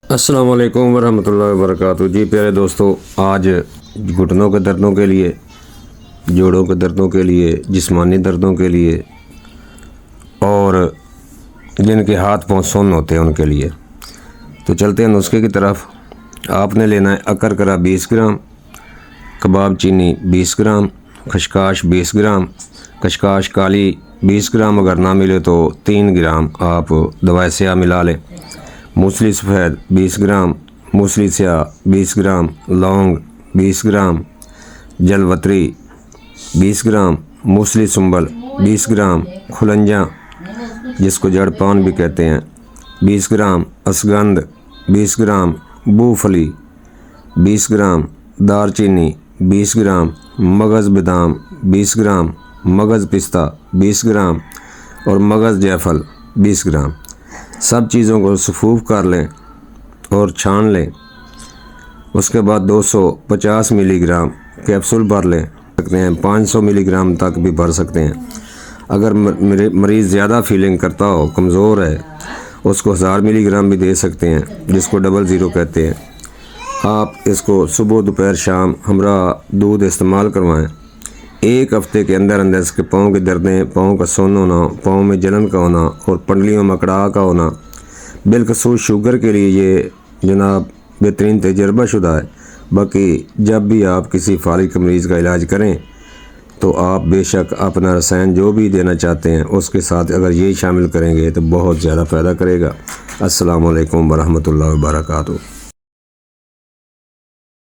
अस्सलाम वालेकुम वरहमतुल्लाहि वबरकातुहू। जी प्यारे दोस्तों, आज घुटनों के दर्दों के लिए, जोड़ों के दर्दों के लिए, जिस्मानी दर्दों के लिए और जिनके हाथ पाँव सुन्न होते हैं उनके लिए, तो चलते हैं नुस्खे की तरफ। आपने लेना है अकरकरा 20 ग्राम, कबाब चीनी 20 ग्राम, खशकाश 20 ग्राम, खशकाश काली 20 ग्राम, अगर ना मिले तो 3 ग्राम आप दवाई स्याह मिला लें। मूसली सफ़ेद 20 ग्राम, मूसली स्याह 20 ग्राम, लौंग 20 ग्राम, जलवतरी 20 ग्राम, मूसली सुंबल 20 ग्राम, खुलंजा जिसको जड़ पान भी कहते हैं 20 ग्राम, असगंध 20 ग्राम, बूफली 20 ग्राम, दारचीनी 20 ग्राम, मगज़ बादाम 20 ग्राम, मगज़ पिस्ता 20 ग्राम और मगज़ जायफल 20 ग्राम। सब चीज़ों को सफूफ कर लें और छान लें। उसके बाद 250 मिलीग्राम कैप्सूल भर लें सकते हैं, 500 मिलीग्राम तक भी भर सकते हैं। अगर मरीज़ ज़्यादा फीलिंग करता हो, कमज़ोर है, उसको 1000 मिलीग्राम भी दे सकते हैं, जिसको 00 कहते हैं। आप इसको सुबह दोपहर शाम हमरा दूध इस्तेमाल करवाएं। एक हफ्ते के अंदर अंदर इसके पाँव की दर्दें, पाँव का सुन्न होना, पाँव में जलन का होना और पंडलियों में कड़ाह का होना, बिलखसूस शुगर के लिए ये जनाब बेहतरीन तजर्बाशुदा है। बाकी जब भी आप किसी फालिज के मरीज़ का इलाज करें तो आप बेशक अपना रसायन जो भी देना चाहते हैं उसके साथ अगर ये शामिल करेंगे तो बहुत ज़्यादा फ़ायदा करेगा। अस्सलाम वालेकुम वरहमतुल्लाहि वबरकातुहू।